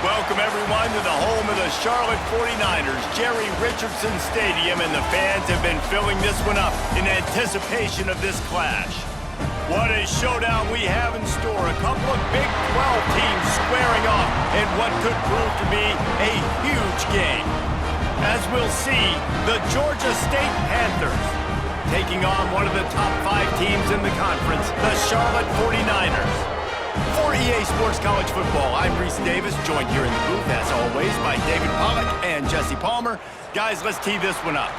Welcome, everyone, to the home of the Charlotte 49ers, Jerry Richardson Stadium, and the fans have been filling this one up in anticipation of this clash. What a showdown we have in store. A couple of Big 12 teams squaring off in what could prove to be a huge game. As we'll see, the Georgia State Panthers taking on one of the top 5 teams in the conference, the Charlotte 49ers. For EA Sports College Football, I'm Reese Davis, joined here in the booth, as always, by David Pollack and Jesse Palmer. Guys, let's tee this one up.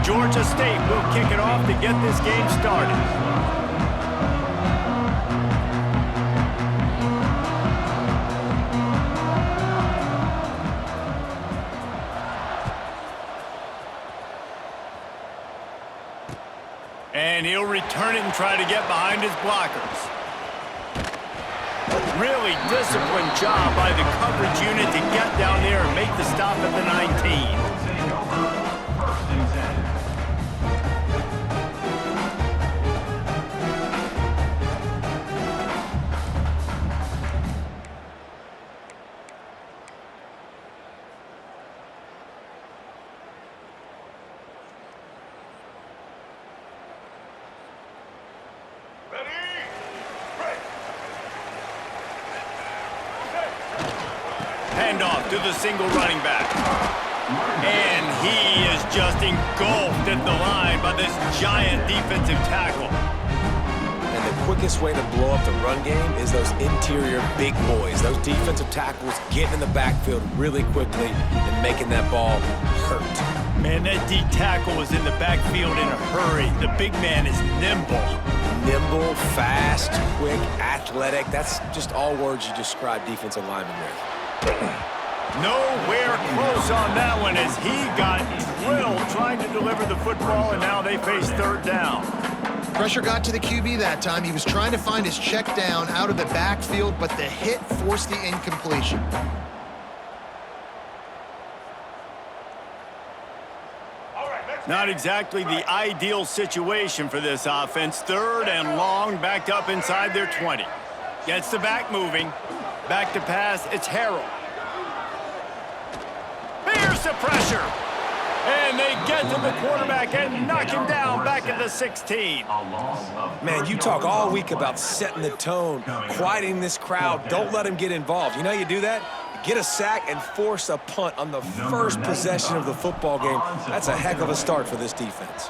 Georgia State will kick it off to get this game started. And he'll return it and try to get behind his blockers. Really disciplined job by the coverage unit to get down there and make the stop at the 19. Handoff to the single running back. And he is just engulfed at the line by this giant defensive tackle. And the quickest way to blow up the run game is those interior big boys. Those defensive tackles getting in the backfield really quickly and making that ball hurt. Man, that D tackle was in the backfield in a hurry. The big man is nimble. Nimble, fast, quick, athletic. That's just all words you describe defensive linemen with. Nowhere close on that one as he got drilled trying to deliver the football, and now they face third down. Pressure got to the QB that time. He was trying to find his check down out of the backfield, but the hit forced the incompletion. Not exactly the ideal situation for this offense. 3rd and long, backed up inside their 20. Gets the back moving. Back to pass, it's Harrell. Here's the pressure. And they get to the quarterback and knock him down back at the 16. Man, you talk all week about setting the tone, quieting this crowd. Don't let them get involved. You know how you do that? Get a sack and force a punt on the first possession of the football game. That's a heck of a start for this defense.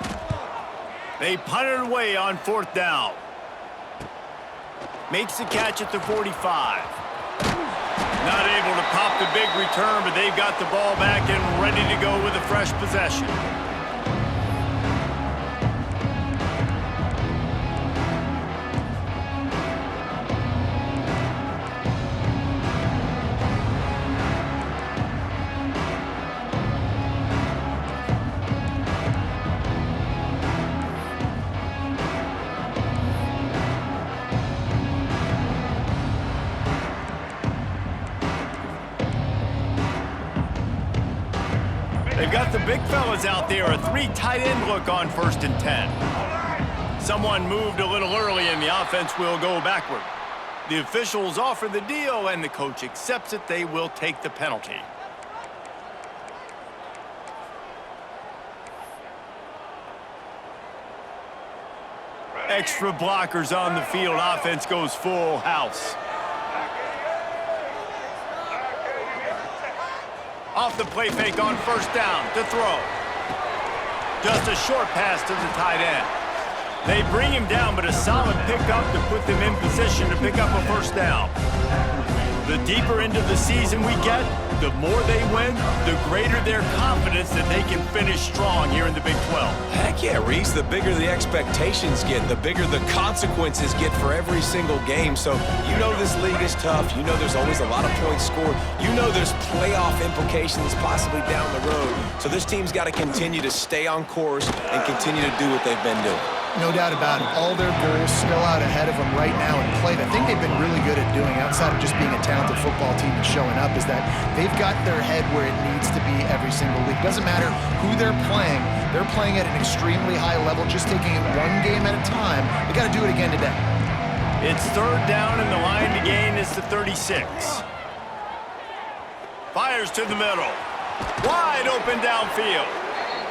They punted away on 4th down. Makes the catch at the 45. Not able to pop the big return, but they've got the ball back and ready to go with a fresh possession. They've got the big fellas out there, a 3 tight end look on 1st and 10. Someone moved a little early and the offense will go backward. The officials offer the deal and the coach accepts it. They will take the penalty. Extra blockers on the field. Offense goes full house. Off the play fake on 1st down to throw. Just a short pass to the tight end. They bring him down, but a solid pickup to put them in position to pick up a 1st down. The deeper into the season we get, the more they win, the greater their confidence that they can finish strong here in the Big 12. Heck yeah, Reese. The bigger the expectations get, the bigger the consequences get for every single game. So you know this league is tough. You know there's always a lot of points scored. You know there's playoff implications possibly down the road. So this team's got to continue to stay on course and continue to do what they've been doing. No doubt about it. All their goals still out ahead of them right now in play. The thing they've been really good at doing, outside of just being a talented football team and showing up, is that they've got their head where it needs to be every single week. Doesn't matter who they're playing at an extremely high level, just taking it one game at a time. They got to do it again today. It's 3rd down and the line to gain is the 36. Fires to the middle. Wide open downfield.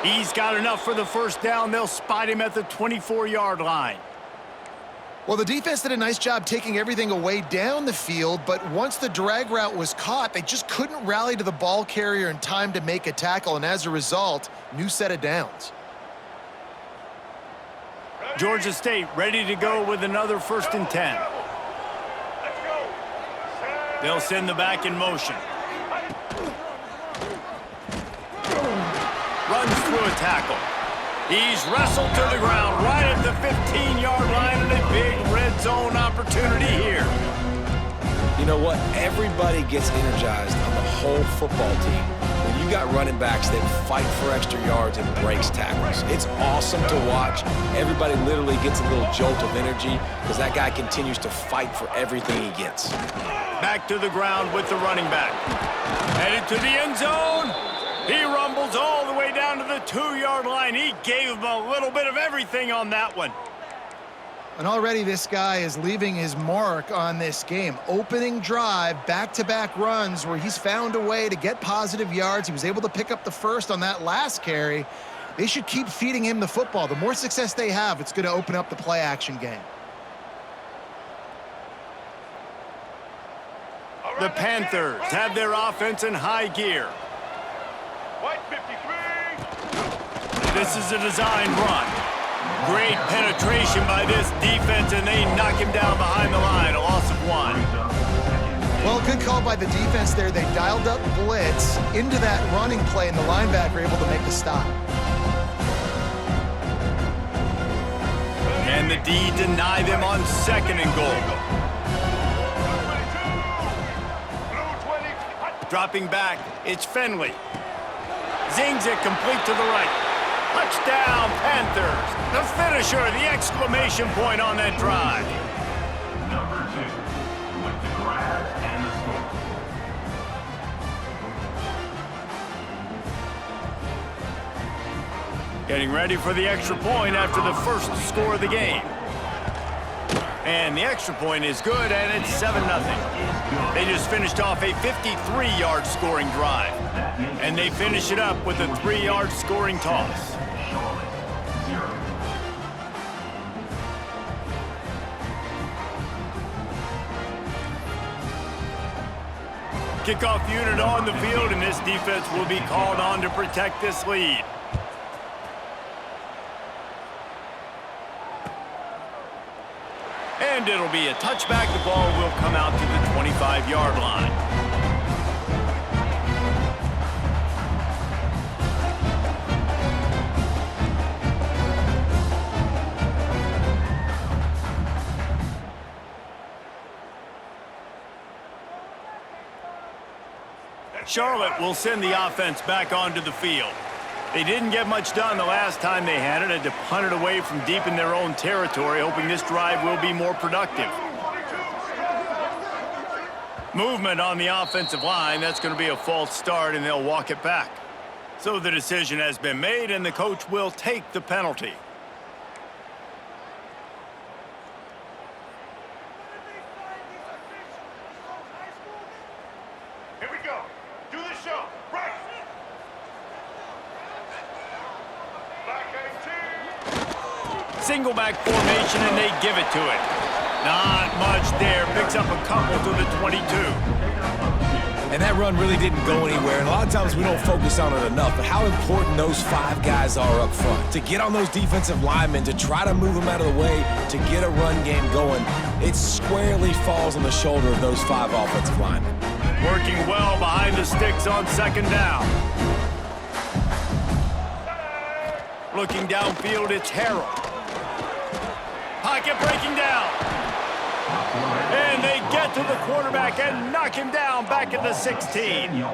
He's got enough for the 1st down. They'll spot him at the 24-yard line. Well, the defense did a nice job taking everything away down the field, but once the drag route was caught, they just couldn't rally to the ball carrier in time to make a tackle, and as a result, new set of downs. Georgia State ready to go with another 1st and 10. They'll send the back in motion. Runs through a tackle. He's wrestled to the ground right at the 15-yard line and a big red zone opportunity here. You know what? Everybody gets energized on the whole football team when you got running backs that fight for extra yards and breaks tackles. It's awesome to watch. Everybody literally gets a little jolt of energy because that guy continues to fight for everything he gets. Back to the ground with the running back. Headed to the end zone. He rumbles all the way down to the 2-yard line. He gave him a little bit of everything on that one. And already this guy is leaving his mark on this game. Opening drive, back-to-back runs where he's found a way to get positive yards. He was able to pick up the 1st on that last carry. They should keep feeding him the football. The more success they have, it's going to open up the play-action game. The Panthers have their offense in high gear. This is a design run. Great penetration by this defense, and they knock him down behind the line, a loss of 1. Well, good call by the defense there. They dialed up blitz into that running play, and the linebacker able to make the stop. And the D deny them on 2nd and goal. Dropping back, it's Finley. Zings it complete to the right. Touchdown, Panthers. The finisher, the exclamation point on that drive. Number 2 with the grab and the score. Getting ready for the extra point after the first score of the game. And the extra point is good, and it's 7-0. They just finished off a 53-yard scoring drive. And they finish it up with a 3-yard scoring toss. Kickoff unit on the field, and this defense will be called on to protect this lead. And it'll be a touchback. The ball will come out to the 25-yard line. Charlotte will send the offense back onto the field. They didn't get much done the last time they had it. Had to punt it away from deep in their own territory, hoping this drive will be more productive. Movement on the offensive line. That's going to be a false start, and they'll walk it back. So the decision has been made, and the coach will take the penalty. Here we go. Do the show. Right. Back 18. Single back formation, and they give it to it. Not much there. Picks up a couple to the 22. And that run really didn't go anywhere, and a lot of times we don't focus on it enough, but how important those 5 guys are up front. To get on those defensive linemen, to try to move them out of the way, to get a run game going, it squarely falls on the shoulder of those 5 offensive linemen. Working well behind the sticks on second down. Looking downfield, it's Harrell. Pocket breaking down. And they get to the quarterback and knock him down back at the 16.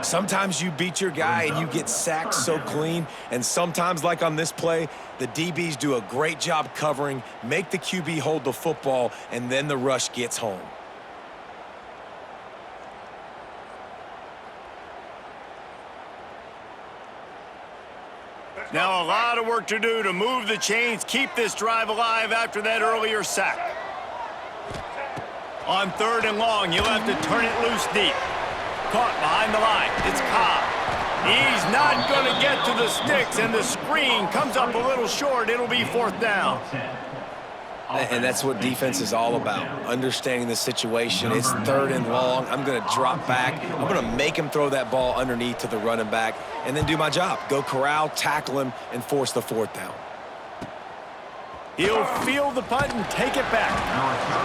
Sometimes you beat your guy and you get sacked so clean, and sometimes, like on this play, the DBs do a great job covering, make the QB hold the football, and then the rush gets home. Now a lot of work to do to move the chains, keep this drive alive after that earlier sack. On 3rd and long, you'll have to turn it loose deep. Caught behind the line. It's Cobb. He's not going to get to the sticks, and the screen comes up a little short. It'll be 4th down. And that's what defense is all about, understanding the situation. It's 3rd and long. I'm going to drop back. I'm going to make him throw that ball underneath to the running back and then do my job. Go corral, tackle him, and force the 4th down. He'll field the punt and take it back.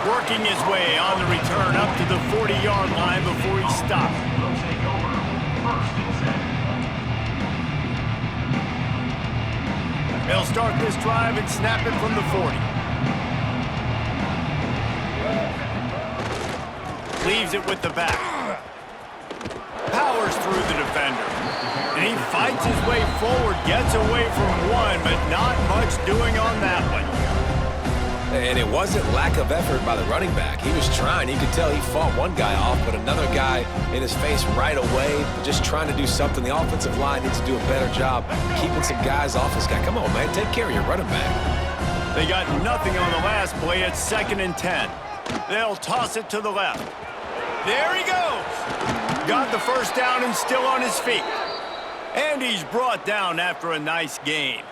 Working his way on the return up to the 40-yard line before he stopped. They'll start this drive and snap it from the 40. Leaves it with the back. Powers through the defender. And he fights his way forward, gets away from one, but not much doing on that one. And it wasn't lack of effort by the running back. He was trying. You could tell he fought one guy off, but another guy in his face right away, just trying to do something. The offensive line needs to do a better job keeping some guys off this guy. Come on, man. Take care of your running back. They got nothing on the last play. It's 2nd and 10. They'll toss it to the left. There he goes. Got the first down and still on his feet. And he's brought down after a nice gain.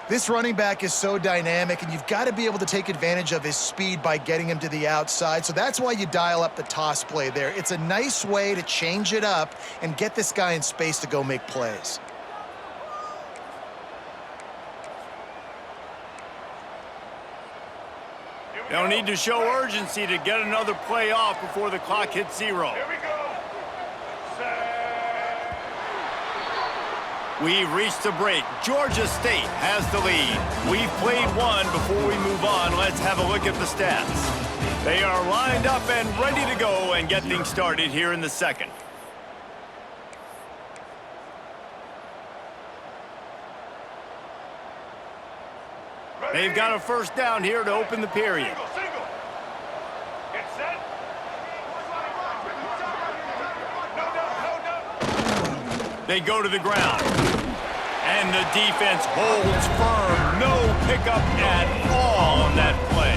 This running back is so dynamic, and you've got to be able to take advantage of his speed by getting him to the outside. So that's why you dial up the toss play there. It's a nice way to change it up and get this guy in space to go make plays. They'll need to show urgency to get another play off before the clock hits 0. Here we go. We've reached the break. Georgia State has the lead. We've played one. Before we move on, let's have a look at the stats. They are lined up and ready to go and get things started here in the 2nd. They've got a first down here to open the period. Single. Get set. No. They go to the ground. And the defense holds firm. No pickup at all on that play.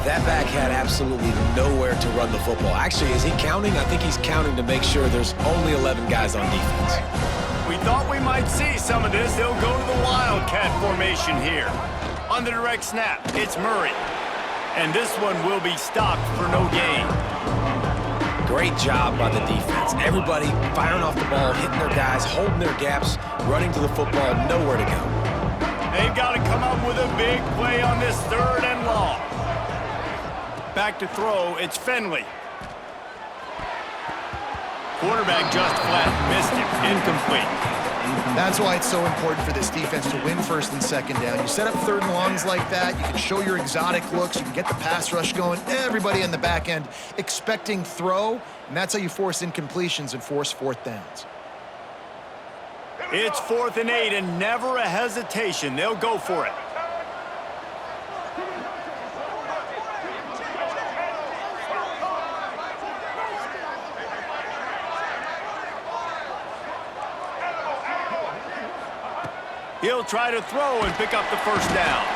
That back had absolutely nowhere to run the football. Actually, is he counting? I think he's counting to make sure there's only 11 guys on defense. We thought we might see some of this. They'll go to the Wildcat formation here. On the direct snap, it's Murray. And this one will be stopped for no gain. Great job by the defense. Everybody firing off the ball, hitting their guys, holding their gaps, running to the football, nowhere to go. They've got to come up with a big play on this 3rd and long. Back to throw, it's Finley. Quarterback just flat, missed him, incomplete. That's why it's so important for this defense to win 1st and 2nd down. You set up 3rd and longs like that, you can show your exotic looks, you can get the pass rush going, everybody in the back end expecting throw, and that's how you force incompletions and force 4th downs. It's 4th and 8 and never a hesitation. They'll go for it. He'll try to throw and pick up the 1st down.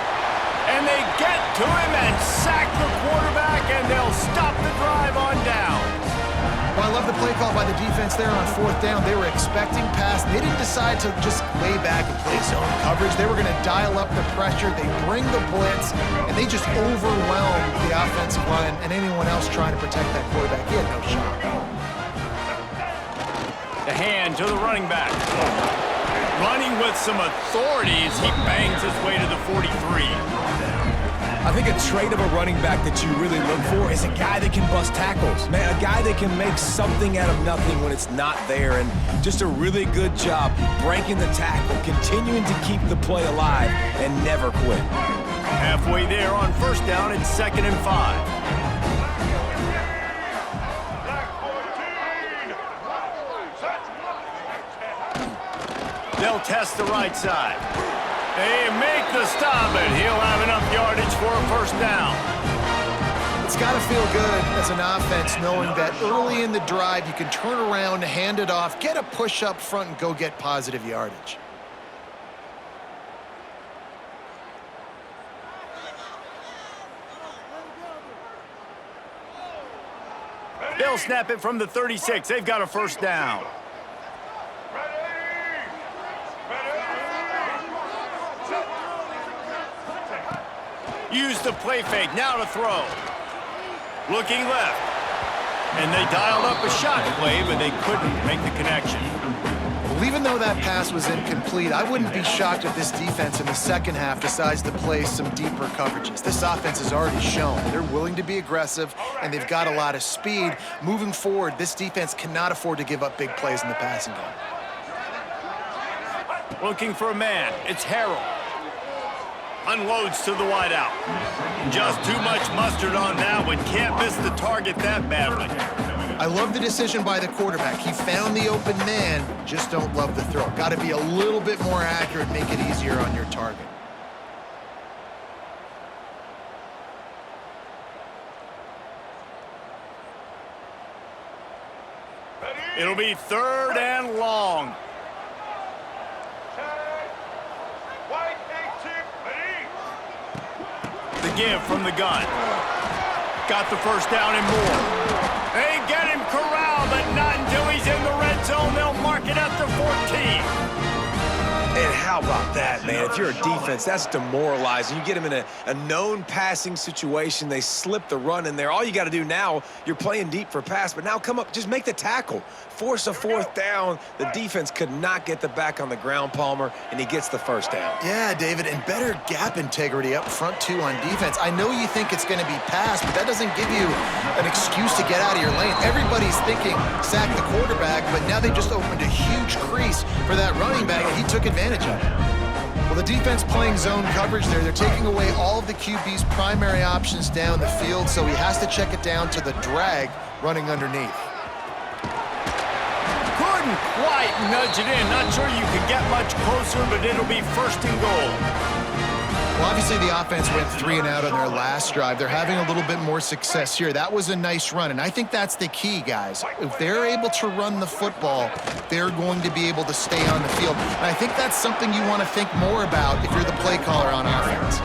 And they get to him and sack the quarterback, and they'll stop the drive on downs. Well, I love the play call by the defense there on 4th down. They were expecting pass. They didn't decide to just lay back and play zone coverage. They were going to dial up the pressure. They bring the blitz, and they just overwhelm the offensive line and anyone else trying to protect that quarterback. He had no shot. The hand to the running back. Running with some authority as he bangs his way to the 43. I think a trait of a running back that you really look for is a guy that can bust tackles. Man, a guy that can make something out of nothing when it's not there, and just a really good job breaking the tackle, continuing to keep the play alive, and never quit. Halfway there on 1st down, it's 2nd and 5. They'll test the right side. They make the stop, and he'll have enough yardage for a 1st down. It's got to feel good as an offense knowing that early in the drive you can turn around, hand it off, get a push up front, and go get positive yardage. They'll snap it from the 36. They've got a 1st down. Use the play fake, now to throw. Looking left. And they dialed up a shot play, but they couldn't make the connection. Well, even though that pass was incomplete, I wouldn't be shocked if this defense in the 2nd half decides to play some deeper coverages. This offense has already shown they're willing to be aggressive, and they've got a lot of speed. Moving forward, this defense cannot afford to give up big plays in the passing game. Looking for a man, it's Harrell. Unloads to the wideout. Just too much mustard on that one. Can't miss the target that badly. I love the decision by the quarterback. He found the open man, just don't love the throw. Got to be a little bit more accurate, make it easier on your target. It'll be 3rd and long. The give from the gun. Got the 1st down and more. They get him corralled, but not until he's in the red zone. They'll mark it at the 14. And how about that, man? If you're a defense, that's demoralizing. You get them in a known passing situation. They slip the run in there. All you got to do now, you're playing deep for pass, but now come up, just make the tackle. Force a 4th down. The defense could not get the back on the ground, Palmer, and he gets the 1st down. Yeah, David, and better gap integrity up front, too, on defense. I know you think it's going to be pass, but that doesn't give you an excuse to get out of your lane. Everybody's thinking sack the quarterback, but now they just opened a huge crease for that running back, and he took advantage of it. Well, the defense playing zone coverage there. They're taking away all of the QB's primary options down the field, so he has to check it down to the drag running underneath. Couldn't quite nudge it in. Not sure you could get much closer, but it'll be 1st and goal. Well, obviously the offense went 3 and out on their last drive. They're having a little bit more success here. That was a nice run, and I think that's the key, guys. If they're able to run the football, they're going to be able to stay on the field. And I think that's something you want to think more about if you're the play caller on offense.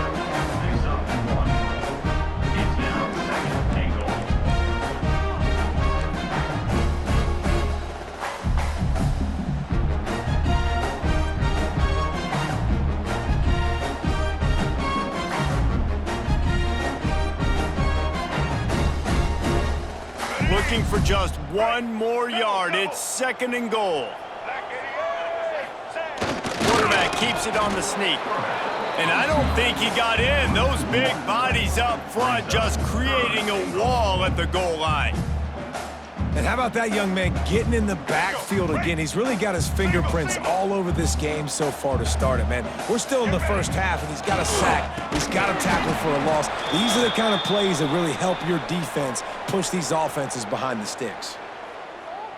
Looking for just one more yard. It's 2nd and goal. Quarterback keeps it on the sneak. And I don't think he got in. Those big bodies up front just creating a wall at the goal line. And how about that young man getting in the backfield again? He's really got his fingerprints all over this game so far to start it, man. We're still in the first half, and he's got a sack. He's got a tackle for a loss. These are the kind of plays that really help your defense push these offenses behind the sticks.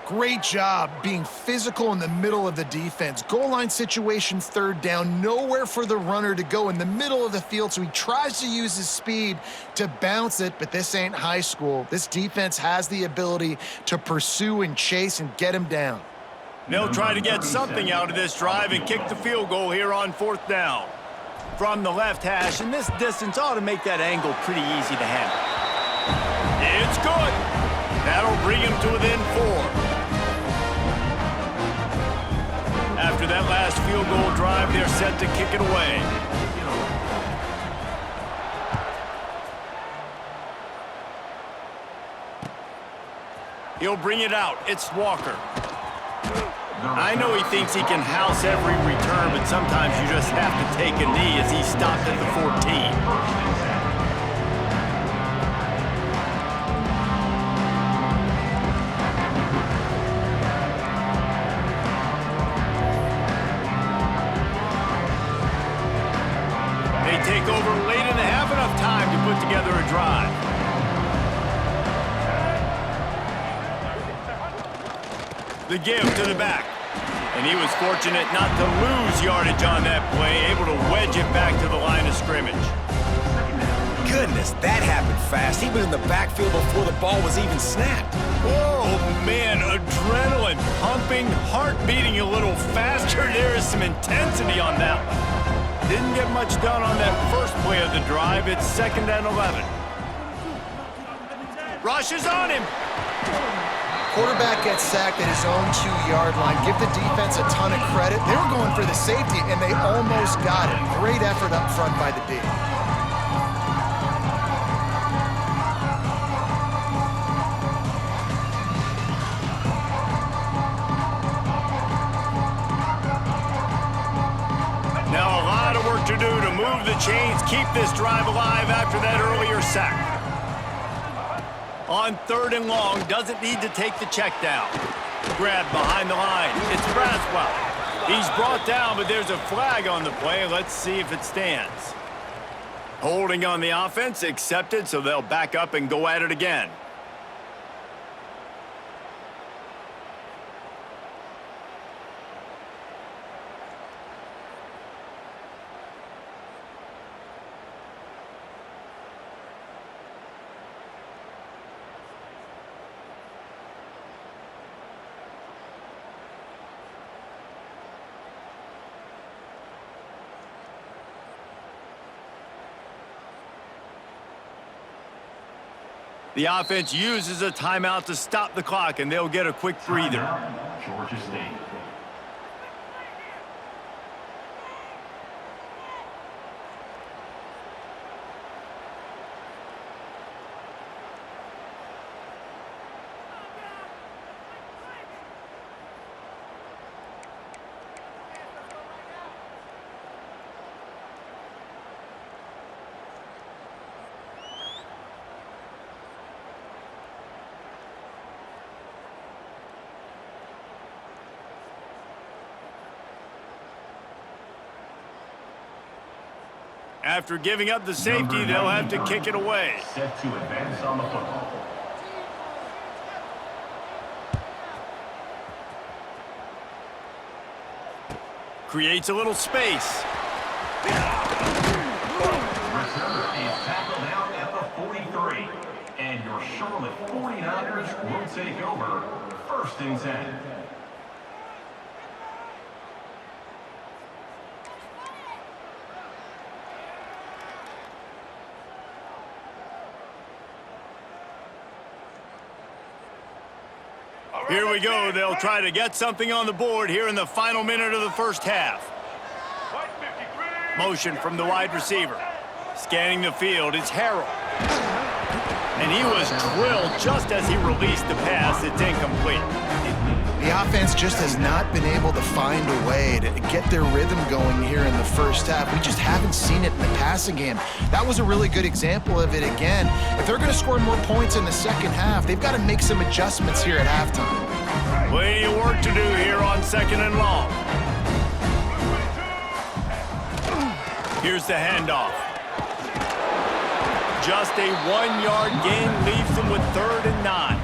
Great job being physical in the middle of the defense. Goal line situation, 3rd down, nowhere for the runner to go in the middle of the field, so he tries to use his speed to bounce it, but this ain't high school. This defense has the ability to pursue and chase and get him down. They'll try to get something out of this drive and kick the field goal here on 4th down. From the left hash, and this distance ought to make that angle pretty easy to handle. It's good. That'll bring him to within 4. After that last field goal drive, they're set to kick it away. He'll bring it out. It's Walker. I know he thinks he can house every return, but sometimes you just have to take a knee as he stopped at the 14. Take over late in the half, enough time to put together a drive. The give to the back. And he was fortunate not to lose yardage on that play, able to wedge it back to the line of scrimmage. Goodness, that happened fast. He was in the backfield before the ball was even snapped. Oh, man, adrenaline pumping, heart beating a little faster. There is some intensity on that one. Didn't get much done on that first play of the drive. It's 2nd and 11. Rush is on him. Quarterback gets sacked at his own 2-yard line. Give the defense a ton of credit. They were going for the safety, and they almost got it. Great effort up front by the D. Now a lot of work to do to move the chains, keep this drive alive after that earlier sack. On 3rd and long, doesn't need to take the check down. Grab behind the line. It's Braswell. He's brought down, but there's a flag on the play. Let's see if it stands. Holding on the offense, accepted, so they'll back up and go at it again. The offense uses a timeout to stop the clock, and they'll get a quick breather. Georgia State. After giving up the safety, they'll have to kick it away. Set to advance on the football. Creates a little space. Charlotte 49ers will take over 1st and 10. Here we go. They'll try to get something on the board here in the final minute of the first half. Motion from the wide receiver. Scanning the field, it's Harrell. And he was drilled just as he released the pass. It's incomplete. The offense just has not been able to find a way to get their rhythm going here in the first half. We just haven't seen it in the passing game. That was a really good example of it again. If they're going to score more points in the second half, they've got to make some adjustments here at halftime. Plenty of work to do here on 2nd and long. Here's the handoff. Just a 1-yard gain leaves them with 3rd and 9.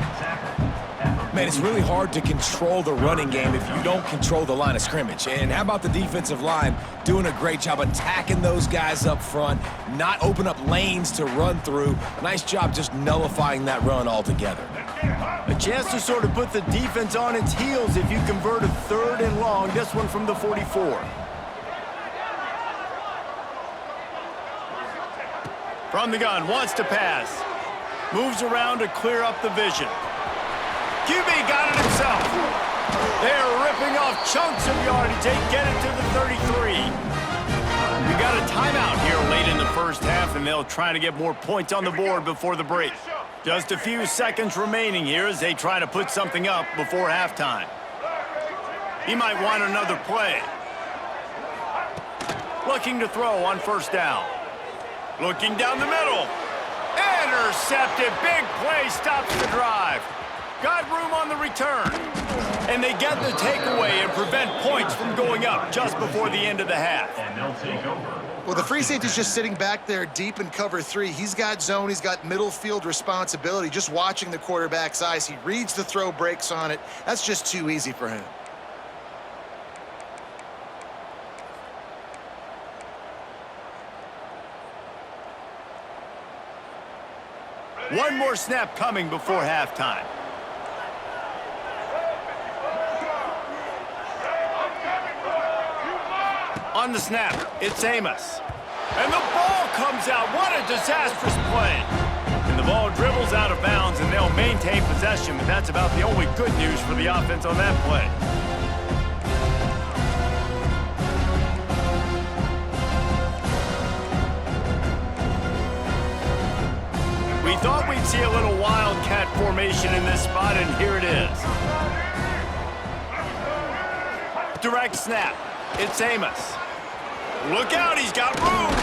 Man, it's really hard to control the running game if you don't control the line of scrimmage. And how about the defensive line doing a great job attacking those guys up front, not open up lanes to run through. Nice job just nullifying that run altogether. A chance to sort of put the defense on its heels if you convert a 3rd and long. This one from the 44. From the gun, wants to pass. Moves around to clear up the vision. QB got it himself. They're ripping off chunks of yardage. They get it to the 33. We got a timeout here late in the first half, and they'll try to get more points on the board before the break. Just a few seconds remaining here as they try to put something up before halftime. He might want another play. Looking to throw on 1st down. Looking down the middle. Intercepted. Big play stops the drive. Got room on the return. And they get the takeaway and prevent points from going up just before the end of the half. And they'll take over. Well, the free safety's just sitting back there deep in cover 3. He's got zone. He's got middle field responsibility. Just watching the quarterback's eyes. He reads the throw, breaks on it. That's just too easy for him. One more snap coming before halftime. On the snap, it's Amos. And the ball comes out. What a disastrous play. And the ball dribbles out of bounds, and they'll maintain possession, but that's about the only good news for the offense on that play. We thought we'd see a little wildcat formation in this spot, and here it is. Direct snap. It's Amos. Look out, he's got room.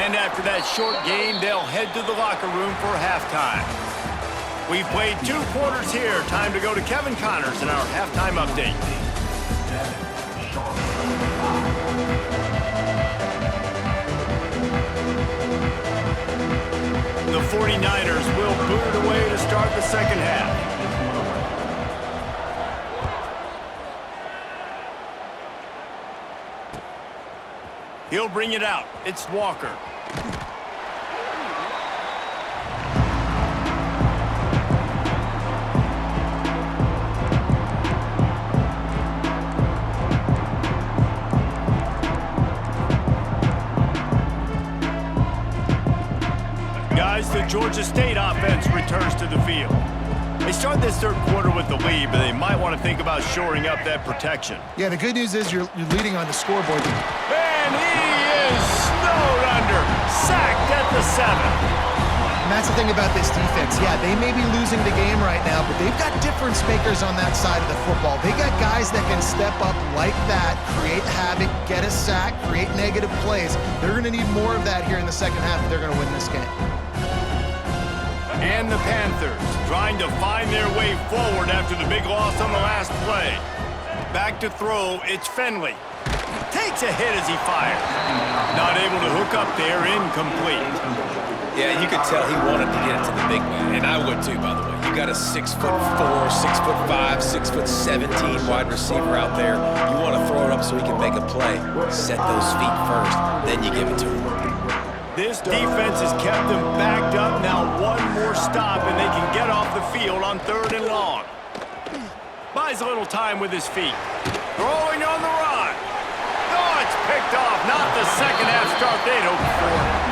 And after that short game, they'll head to the locker room for halftime. We've played 2 quarters here. Time to go to Kevin Connors in our halftime update. The 49ers will boot it away to start the second half. He'll bring it out. It's Walker. Guys, the Georgia State offense returns to the field. They start this 3rd quarter with the lead, but they might want to think about shoring up that protection. Yeah, the good news is you're leading on the scoreboard. And he is snowed under, sacked at the 7. And that's the thing about this defense. Yeah, they may be losing the game right now, but they've got difference makers on that side of the football. They got guys that can step up like that, create havoc, get a sack, create negative plays. They're going to need more of that here in the second half if they're going to win this game. And the Panthers trying to find their way forward after the big loss on the last play. Back to throw, it's Finley. Takes a hit as he fires. Not able to hook up there, incomplete. Yeah, you could tell he wanted to get it to the big man, and I would too, by the way. You got a 6'4", 6'5", 6'17" wide receiver out there. You want to throw it up so he can make a play. Set those feet first, then you give it to him. This defense has kept them backed up. Now one more stop, and they can get off the field on 3rd and long. Buys a little time with his feet. Throwing on the run. Oh, it's picked off. Not the second half start they'd hoped for.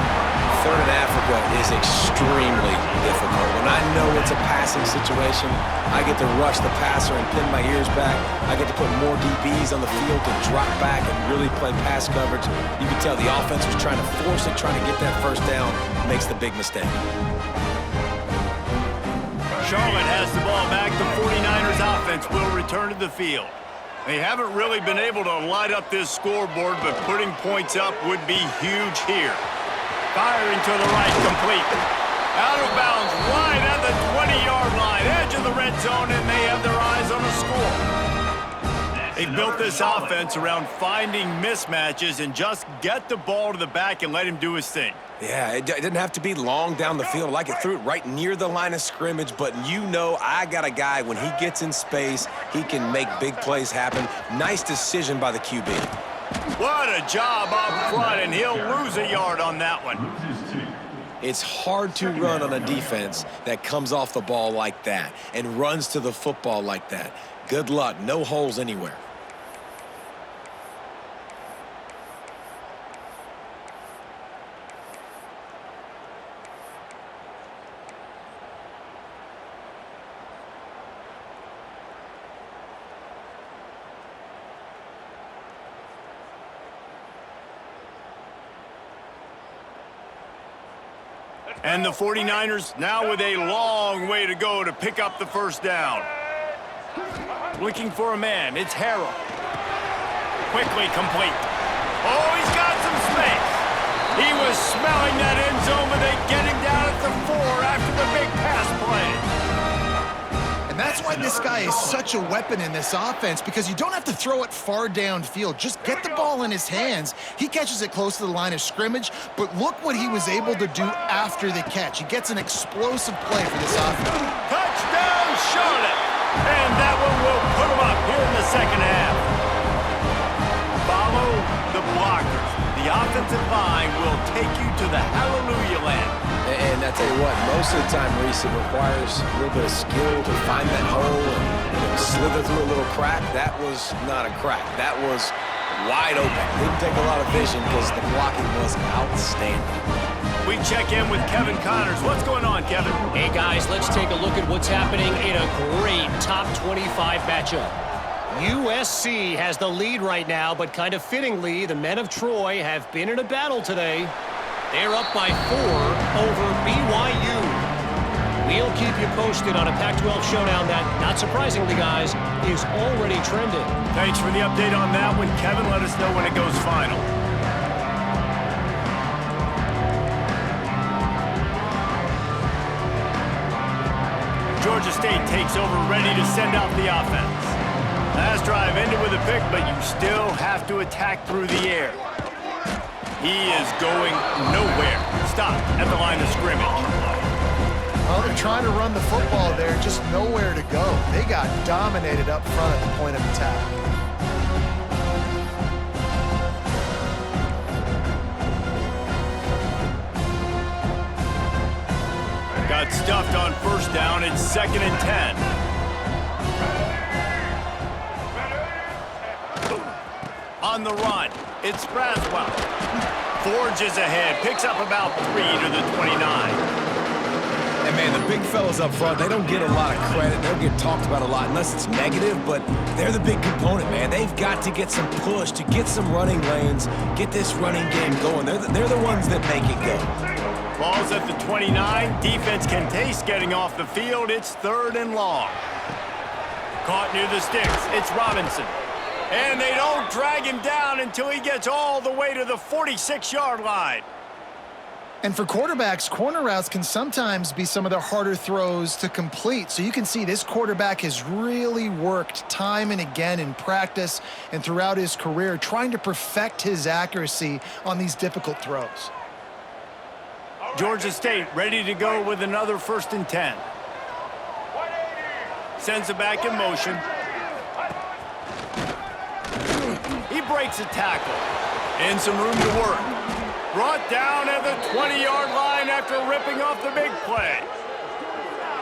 3rd in Africa is extremely difficult. When I know it's a passing situation, I get to rush the passer and pin my ears back. I get to put more DBs on the field to drop back and really play pass coverage. You can tell the offense was trying to force it, trying to get that first down, makes the big mistake. Charlotte has the ball back. The 49ers offense will return to the field. They haven't really been able to light up this scoreboard, but putting points up would be huge here. Firing to the right, complete. Out of bounds, right at the 20-yard line, edge of the red zone, and they have their eyes on a score. They built this offense around finding mismatches and just get the ball to the back and let him do his thing. Yeah, it didn't have to be long down the field. Like it threw it right near the line of scrimmage, but you know I got a guy, when he gets in space, he can make big plays happen. Nice decision by the QB. What a job up front, and he'll lose a yard on that one. It's hard to run on a defense that comes off the ball like that and runs to the football like that. Good luck. No holes anywhere. And the 49ers now with a long way to go to pick up the first down. Looking for a man, it's Harrell. Quickly complete. Oh, he's got some space. He was smelling that end zone, but they get him down at the 4 after the big pass play. And that's why this guy is such a weapon in this offense, because you don't have to throw it far downfield. Just get the ball in his hands. He catches it close to the line of scrimmage, but look what he was able to do after the catch. He gets an explosive play for this offense. Touchdown, Charlotte! And that one will put him up here in the second half. Follow the blockers. The offensive line will take you to the hallelujah land. And I tell you what, most of the time, Reese, it requires a little bit of skill to find that hole and slither through a little crack. That was not a crack. That was wide open. Didn't take a lot of vision because the blocking was outstanding. We check in with Kevin Connors. What's going on, Kevin? Hey, guys, let's take a look at what's happening in a great top 25 matchup. USC has the lead right now, but kind of fittingly, the men of Troy have been in a battle today. They're up by 4 over BYU. We'll keep you posted on a Pac-12 showdown that, not surprisingly, guys, is already trending. Thanks for the update on that one, Kevin. Let us know when it goes final. Georgia State takes over, ready to send out the offense. Last drive ended with a pick, but you still have to attack through the air. He is going nowhere. Stop at the line of scrimmage. Well, they're trying to run the football there, just nowhere to go. They got dominated up front at the point of attack. Got stuffed on first down. It's 2nd and 10. On the run, it's Braswell. Forges ahead, picks up about 3 to the 29. And, man, the big fellas up front, they don't get a lot of credit. They don't get talked about a lot unless it's negative, but they're the big component, man. They've got to get some push, to get some running lanes, get this running game going. They're the ones that make it go. Ball's at the 29. Defense can taste getting off the field. It's 3rd and long. Caught near the sticks. It's Robinson. And they don't drag him down until he gets all the way to the 46-yard line. And for quarterbacks, corner routes can sometimes be some of the harder throws to complete. So you can see this quarterback has really worked time and again in practice and throughout his career, trying to perfect his accuracy on these difficult throws. Georgia State ready to go with another 1st and 10. Sends it back in motion. He breaks a tackle. And some room to work. Brought down at the 20-yard line after ripping off the big play.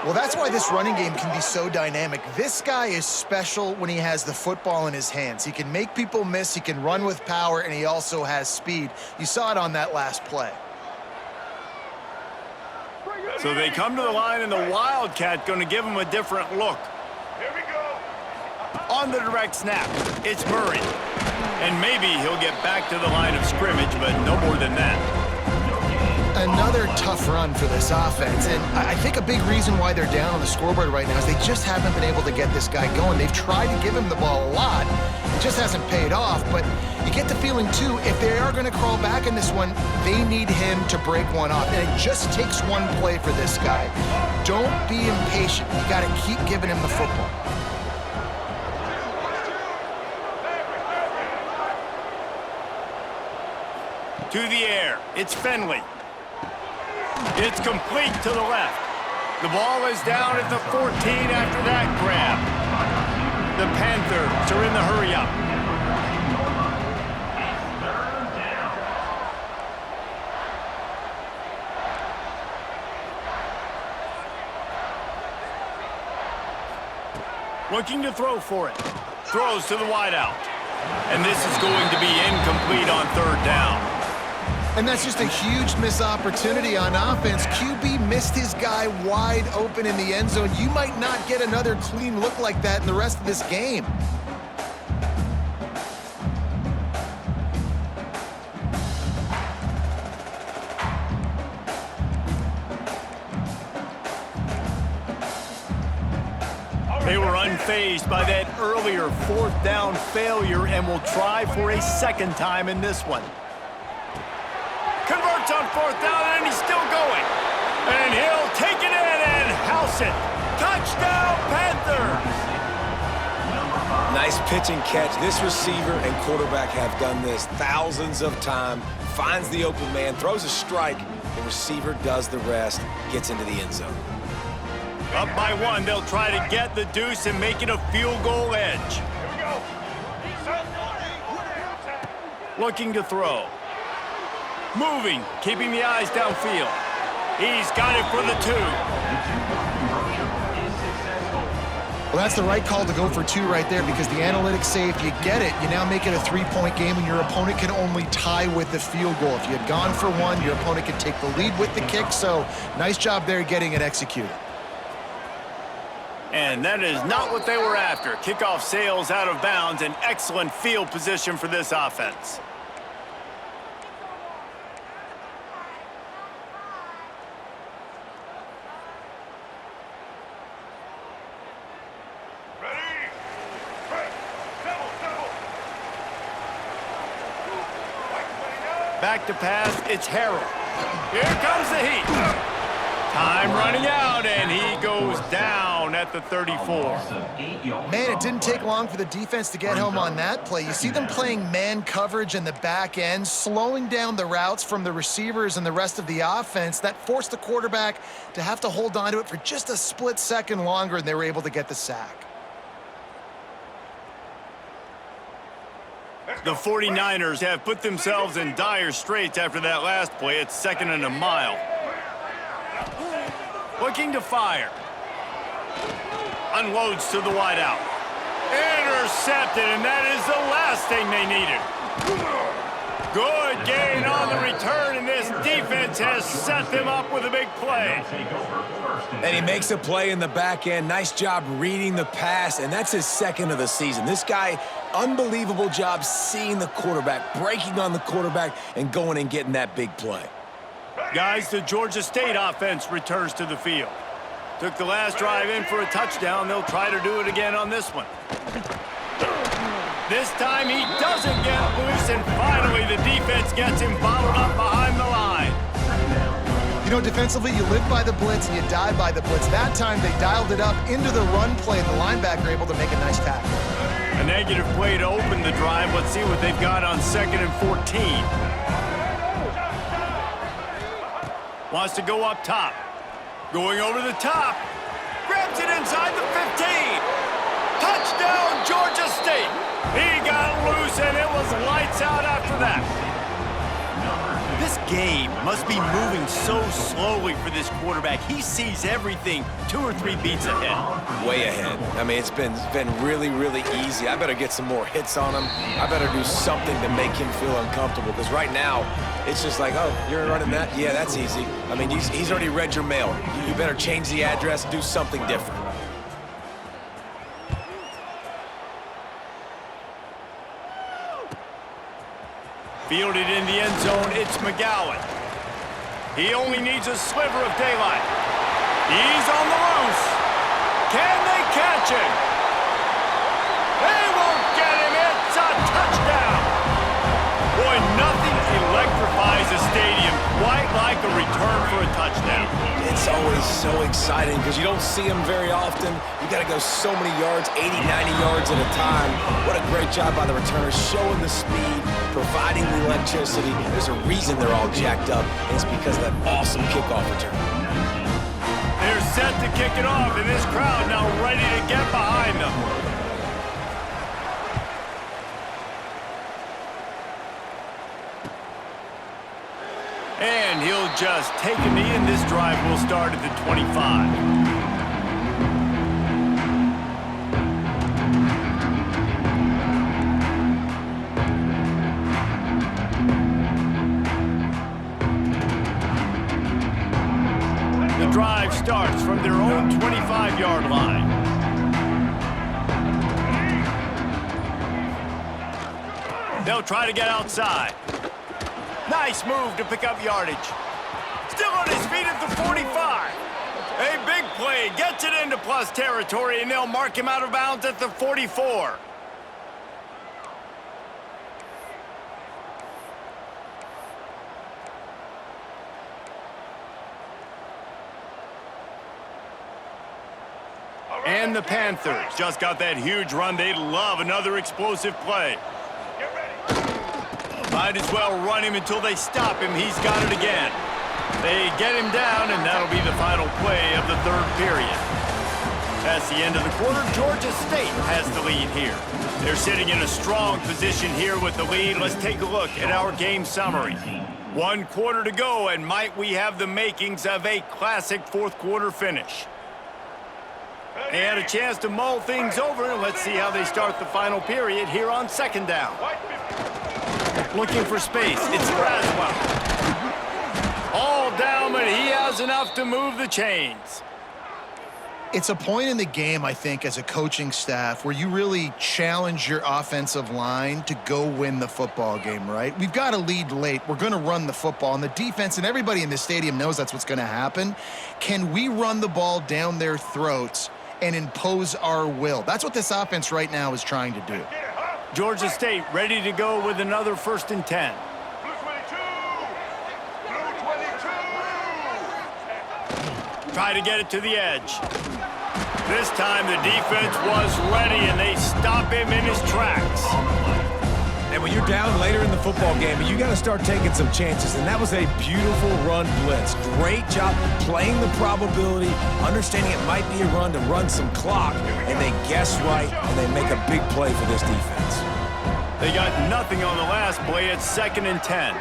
Well, that's why this running game can be so dynamic. This guy is special when he has the football in his hands. He can make people miss, he can run with power, and he also has speed. You saw it on that last play. So they come to the line, and the Wildcat going to give him a different look. Here we go. On the direct snap, it's Murray. And maybe he'll get back to the line of scrimmage, but no more than that. Another tough run for this offense, and I think a big reason why they're down on the scoreboard right now is they just haven't been able to get this guy going. They've tried to give him the ball a lot. It just hasn't paid off, but you get the feeling, too, if they are going to crawl back in this one, they need him to break one off, and it just takes one play for this guy. Don't be impatient. You got to keep giving him the football. To the air, it's Finley. It's complete to the left. The ball is down at the 14 after that grab. The Panthers are in the hurry-up. Looking to throw for it. Throws to the wideout. And this is going to be incomplete on third down. And that's just a huge missed opportunity on offense. QB missed his guy wide open in the end zone. You might not get another clean look like that in the rest of this game. They were unfazed by that earlier fourth down failure and will try for a second time in this one. Converts on fourth down, and he's still going. And he'll take it in and house it. Touchdown, Panthers! Nice pitch and catch. This receiver and quarterback have done this thousands of times. Finds the open man, throws a strike. The receiver does the rest, gets into the end zone. Up by one, they'll try to get the deuce and make it a field goal edge. Looking to throw. Moving, keeping the eyes downfield. He's got it for the 2. Well, that's the right call to go for 2 right there because the analytics say if you get it, you now make it a 3-point game and your opponent can only tie with the field goal. If you had gone for 1, your opponent could take the lead with the kick, so nice job there getting it executed. And that is not what they were after. Kickoff sails out of bounds, an excellent field position for this offense. Back to pass, it's Harrell. Here comes the heat. Time running out, and he goes down at the 34. Man, it didn't take long for the defense to get home on that play. You see them playing man coverage in the back end, slowing down the routes from the receivers and the rest of the offense. That forced the quarterback to have to hold on to it for just a split second longer, and they were able to get the sack. The 49ers have put themselves in dire straits after that last play. It's 2nd and a mile. Looking to fire. Unloads to the wideout. Intercepted, and that is the last thing they needed. Good gain on the return, and this defense has set them up with a big play. And he makes a play in the back end. Nice job reading the pass, and that's his 2nd of the season. This guy, unbelievable job seeing the quarterback, breaking on the quarterback, and going and getting that big play. Guys, the Georgia State offense returns to the field. Took the last drive in for a touchdown. They'll try to do it again on this one. This time he doesn't get loose, and finally the defense gets him bottled up behind the line. You know, defensively, you live by the blitz and you die by the blitz. That time they dialed it up into the run play, and the linebacker able to make a nice tackle. A negative play to open the drive. Let's see what they've got on 2nd and 14. Wants to go up top. Going over the top. Grabs it inside the 15. Touchdown, Georgia State. He got loose, and it was lights out after that. This This game must be moving so slowly for this quarterback. He sees everything 2 or 3 beats ahead. Way ahead. I mean, it's been really, really easy. I better get some more hits on him. I better do something to make him feel uncomfortable, because right now, it's just like, oh, you're running that? Yeah, that's easy. I mean, he's already read your mail. You better change the address, do something different. Fielded in the end zone, it's McGowan. He only needs a sliver of daylight. He's on the loose. Can they catch him? They won't get him. It's a touchdown. Boy, nothing electrifies a stadium quite like a return for a touchdown. It's always so exciting because you don't see them very often. You got to go so many yards, 80, 90 yards at a time. What a great job by the returners, showing the speed, providing the electricity. There's a reason they're all jacked up, and it's because of that awesome kickoff return. They're set to kick it off, and this crowd now ready to get behind them. And he'll just take a knee, and this drive will start at the 25. The drive starts from their own 25-yard line. They'll try to get outside. Nice move to pick up yardage. Still on his feet at the 45. A big play gets it into plus territory, and they'll mark him out of bounds at the 44. And the Panthers just got that huge run. They'd love another explosive play. Might as well run him until they stop him. He's got it again. They get him down, and that'll be the final play of the third period. That's the end of the quarter. Georgia State has the lead here. They're sitting in a strong position here with the lead. Let's take a look at our game summary. 1 quarter to go, and might we have the makings of a classic fourth quarter finish. They had a chance to mull things over. Let's see how they start the final period here on second down. Looking for space. It's Braswell. All down, but he has enough to move the chains. It's a point in the game, I think, as a coaching staff where you really challenge your offensive line to go win the football game, right? We've got a lead late. We're going to run the football. And the defense and everybody in the stadium knows that's what's going to happen. Can we run the ball down their throats and impose our will? That's what this offense right now is trying to do. Georgia State ready to go with another 1st and 10. Try to get it to the edge. This time the defense was ready, and they stop him in his tracks. And when you're down later in the football game, you got to start taking some chances, and that was a beautiful run blitz. Great job playing the probability, understanding it might be a run to run some clock, and they guess right, and they make a big play for this defense. They got nothing on the last play. It's 2nd and 10.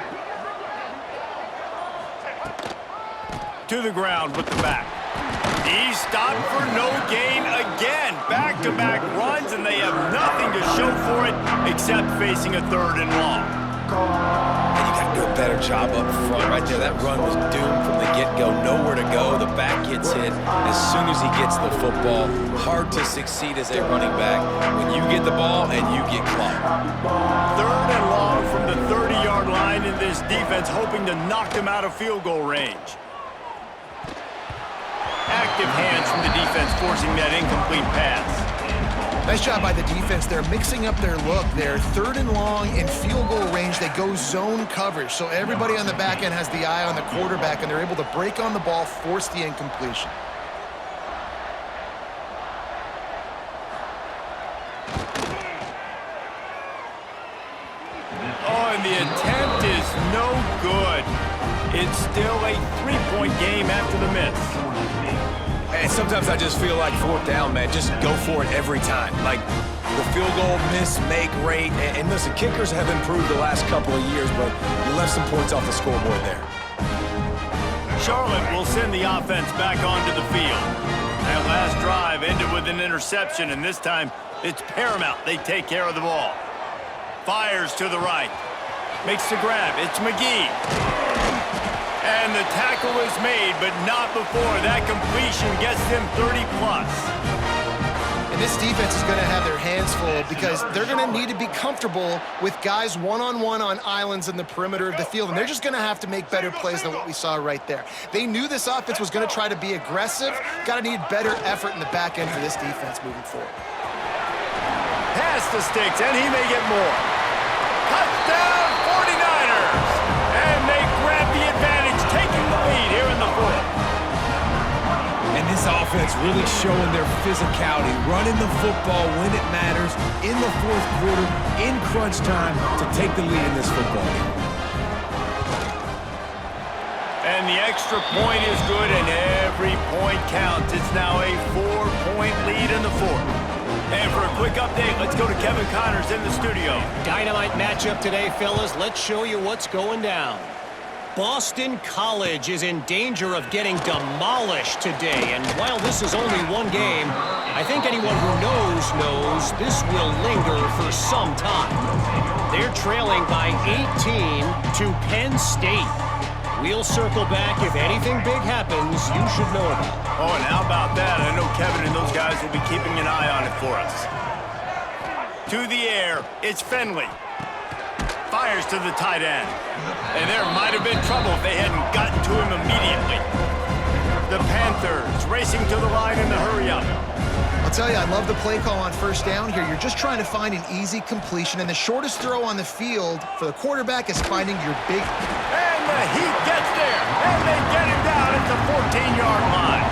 To the ground with the back. He's stopped for no gain again. Back-to-back runs, and they have nothing to show for it except facing a 3rd and long. And you got to do a better job up front right there. That run was doomed from the get-go. Nowhere to go. The back gets hit as soon as he gets the football. Hard to succeed as a running back when you get the ball and you get clocked. 3rd and long from the 30-yard line, in this defense hoping to knock them out of field goal range. Active hands from the defense forcing that incomplete pass. Nice job by the defense. They're mixing up their look. They're 3rd and long in field goal range. They go zone coverage. So everybody on the back end has the eye on the quarterback, and they're able to break on the ball, force the incompletion. Oh, and the attempt is no good. It's still a 3-point game after the miss. And sometimes I just feel like fourth down, man, just go for it every time. Like the field goal miss-make rate. And listen, kickers have improved the last couple of years, but you left some points off the scoreboard there. Charlotte will send the offense back onto the field. That last drive ended with an interception, and this time it's paramount they take care of the ball. Fires to the right. Makes the grab. It's McGee. And the tackle is made, but not before that completion gets them 30-plus. And this defense is going to have their hands full because they're going to need to be comfortable with guys one-on-one on islands in the perimeter of the field, and they're just going to have to make better plays than what we saw right there. They knew this offense was going to try to be aggressive. Got to need better effort in the back end for this defense moving forward. Pass the sticks, and he may get more. Touchdown, 49ers! And they grab the advantage, taking the lead here in the fourth. And this offense really showing their physicality, running the football when it matters, in the fourth quarter, in crunch time, to take the lead in this football game. And the extra point is good, and every point counts. It's now a 4-point lead in the fourth. And for a quick update, let's go to Kevin Connors in the studio. Dynamite matchup today, fellas. Let's show you what's going down. Boston College is in danger of getting demolished today. And while this is only one game, I think anyone who knows this will linger for some time. They're trailing by 18 to Penn State. We'll circle back. If anything big happens, you should know about it. Oh, and how about that? I know Kevin and those guys will be keeping an eye on it for us. To the air, it's Finley. Fires to the tight end. And there might have been trouble if they hadn't gotten to him immediately. The Panthers racing to the line in the hurry-up. I'll tell you, I love the play call on first down here. You're just trying to find an easy completion, and the shortest throw on the field for the quarterback is finding your big... And the Heat gets there, and they get him down at the 14-yard line.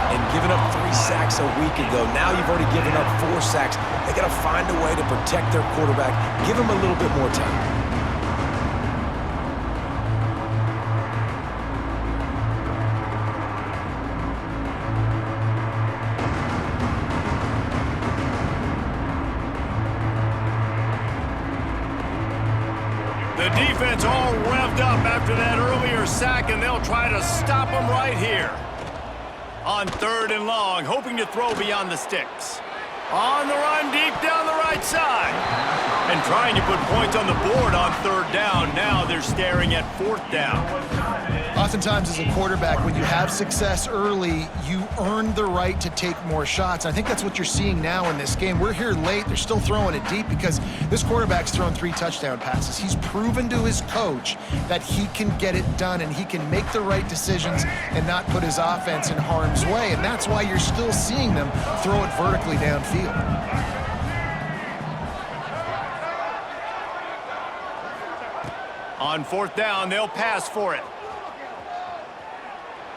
And giving up 3 sacks a week ago, now you've already given up 4 sacks. They got to find a way to protect their quarterback. Give him a little bit more time. The defense all revved up after that earlier sack, and they'll try to stop him right here. On 3rd and long, hoping to throw beyond the sticks. On the run, deep down the right side. And trying to put points on the board on 3rd down. Now they're staring at 4th down. Oftentimes as a quarterback, when you have success early, you earn the right to take more shots. I think that's what you're seeing now in this game. We're here late. They're still throwing it deep because this quarterback's thrown 3 touchdown passes. He's proven to his coach that he can get it done and he can make the right decisions and not put his offense in harm's way. And that's why you're still seeing them throw it vertically downfield. On 4th down, they'll pass for it.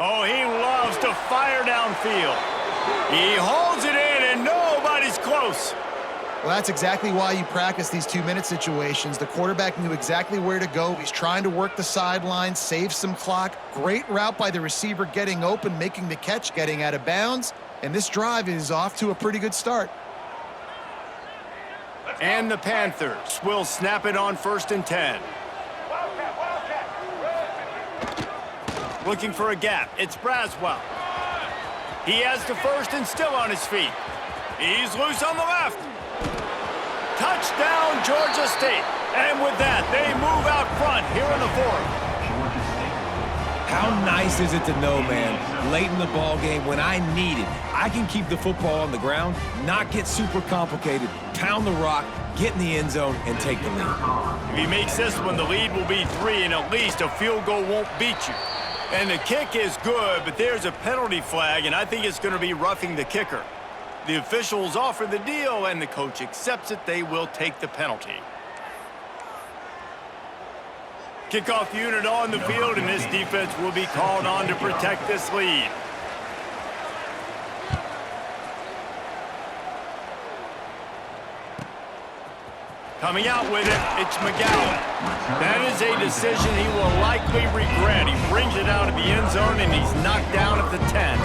Oh, he loves to fire downfield. He holds it in, and nobody's close. Well, that's exactly why you practice these 2-minute situations. The quarterback knew exactly where to go. He's trying to work the sideline, save some clock. Great route by the receiver getting open, making the catch, getting out of bounds. And this drive is off to a pretty good start. And the Panthers will snap it on 1st and 10. Looking for a gap. It's Braswell. He has the 1st and still on his feet. He's loose on the left. Touchdown, Georgia State. And with that, they move out front here in the 4th. How nice is it to know, man, late in the ball game when I need it, I can keep the football on the ground, not get super complicated, pound the rock, get in the end zone, and take the lead. If he makes this one, the lead will be 3, and at least a field goal won't beat you. And the kick is good, but there's a penalty flag, and I think it's going to be roughing the kicker. The officials offer the deal, and the coach accepts it. They will take the penalty. Kickoff unit on the field, and this defense will be called on to protect this lead. Coming out with it, it's McGowan. That is a decision he will likely regret. He brings it out of the end zone, and he's knocked down at the 10.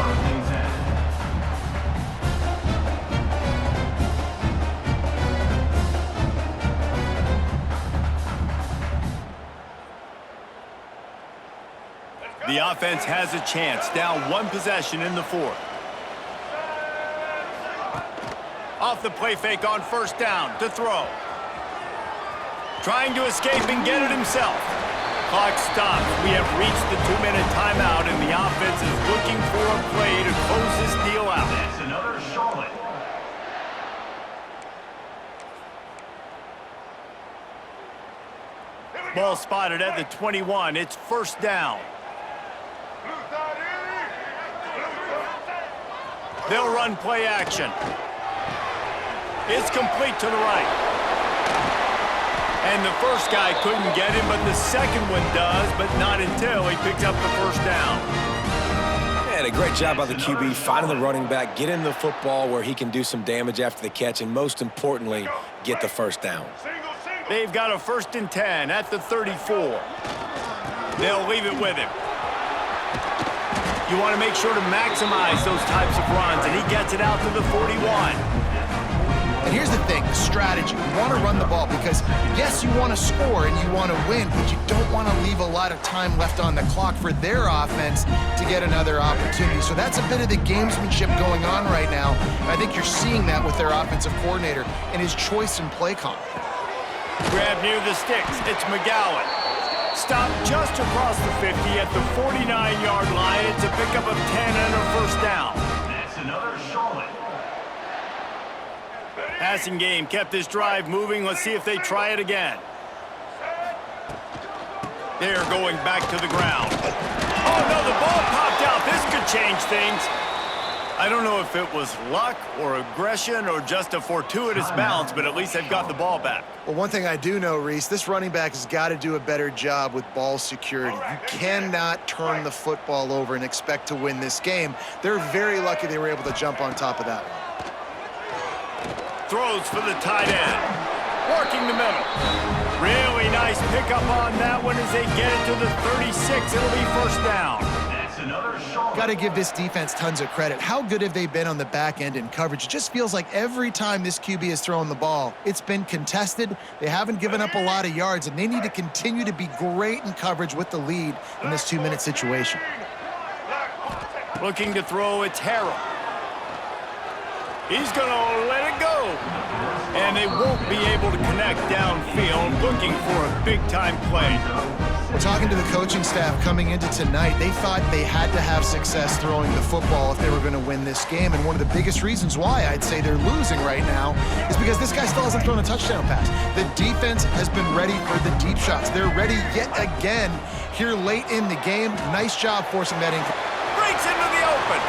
The offense has a chance, down one possession in the fourth. Off the play fake on first down to throw. Trying to escape and get it himself. Clock stops. We have reached the 2-minute timeout, and the offense is looking for a play to close this deal out. That's another Charlotte. Ball spotted at the 21. It's first down. They'll run play action. It's complete to the right. And the first guy couldn't get him, but the second one does, but not until he picks up the first down. And a great job by the QB finding the running back, getting the football where he can do some damage after the catch, and most importantly, get the first down. They've got a 1st and 10 at the 34. They'll leave it with him. You want to make sure to maximize those types of runs, and he gets it out to the 41. And here's the thing, the strategy. You want to run the ball because, yes, you want to score and you want to win, but you don't want to leave a lot of time left on the clock for their offense to get another opportunity. So that's a bit of the gamesmanship going on right now. And I think you're seeing that with their offensive coordinator and his choice in play call. Grab near the sticks. It's McGowan. Stop just across the 50 at the 49-yard line. It's a pickup of 10 and a first down. That's another Charlotte. Passing game kept this drive moving. Let's see if they try it again. They're going back to the ground. Oh, no, the ball popped out. This could change things. I don't know if it was luck or aggression or just a fortuitous bounce, but at least they've got the ball back. Well, one thing I do know, Reese, this running back has got to do a better job with ball security. You cannot turn the football over and expect to win this game. They're very lucky they were able to jump on top of that one. Throws for the tight end. Working the middle. Really nice pickup on that one as they get it to the 36. It'll be first down. That's another Charlotte. Got to give this defense tons of credit. How good have they been on the back end in coverage? It just feels like every time this QB is throwing the ball, it's been contested. They haven't given up a lot of yards, and they need to continue to be great in coverage with the lead in this 2-minute situation. Looking to throw, it's Harrell. He's going to let it go. And they won't be able to connect downfield, looking for a big-time play. We're talking to the coaching staff coming into tonight. They thought they had to have success throwing the football if they were going to win this game. And one of the biggest reasons why I'd say they're losing right now is because this guy still hasn't thrown a touchdown pass. The defense has been ready for the deep shots. They're ready yet again here late in the game. Nice job forcing that in. Breaks into the open.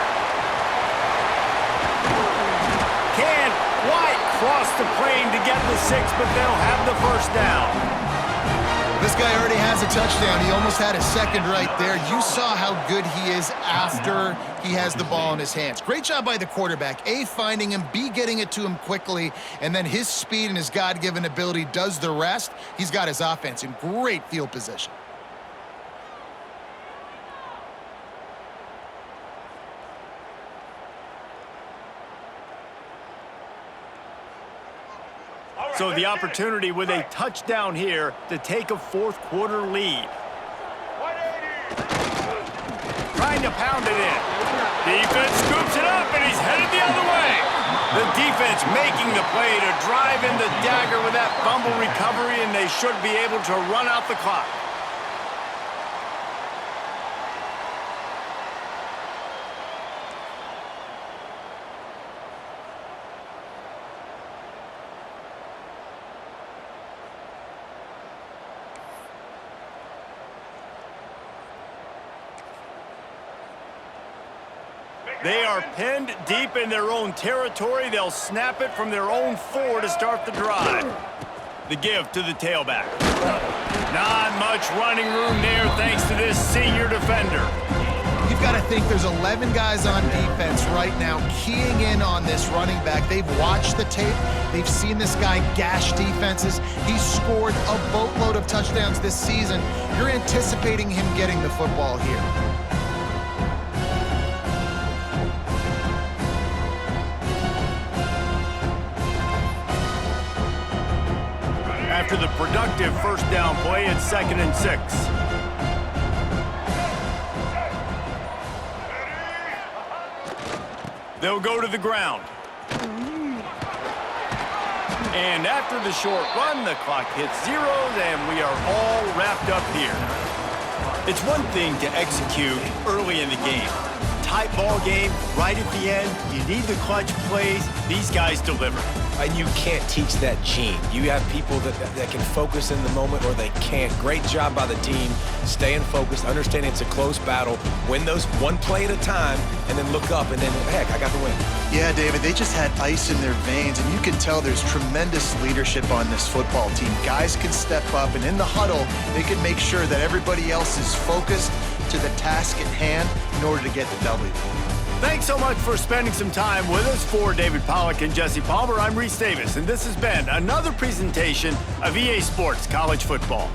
Can't quite cross the plane to get the 6, but they'll have the first down. This guy already has a touchdown. He almost had a second right there. You saw how good he is after he has the ball in his hands. Great job by the quarterback. A, finding him, B, getting it to him quickly, and then his speed and his God-given ability does the rest. He's got his offense in great field position. So the opportunity with a touchdown here to take a fourth-quarter lead. Trying to pound it in. Defense scoops it up, and he's headed the other way. The defense making the play to drive in the dagger with that fumble recovery, and they should be able to run out the clock. They are pinned deep in their own territory. They'll snap it from their own 4 to start the drive. The give to the tailback. Not much running room there thanks to this senior defender. You've got to think there's 11 guys on defense right now keying in on this running back. They've watched the tape. They've seen this guy gash defenses. He's scored a boatload of touchdowns this season. You're anticipating him getting the football here. After the productive first down play, it's 2nd and 6. They'll go to the ground. And after the short run, the clock hits zeros, and we are all wrapped up here. It's one thing to execute early in the game. Tight ball game, right at the end, you need the clutch plays. These guys deliver. And you can't teach that gene. You have people that can focus in the moment or they can't. Great job by the team, staying focused, understanding it's a close battle, win those one play at a time, and then look up, and then, heck, I got the win. Yeah, David, they just had ice in their veins, and you can tell there's tremendous leadership on this football team. Guys can step up, and in the huddle, they can make sure that everybody else is focused to the task at hand in order to get the W. Thanks so much for spending some time with us. For David Pollack and Jesse Palmer, I'm Reese Davis, and this has been another presentation of EA Sports College Football.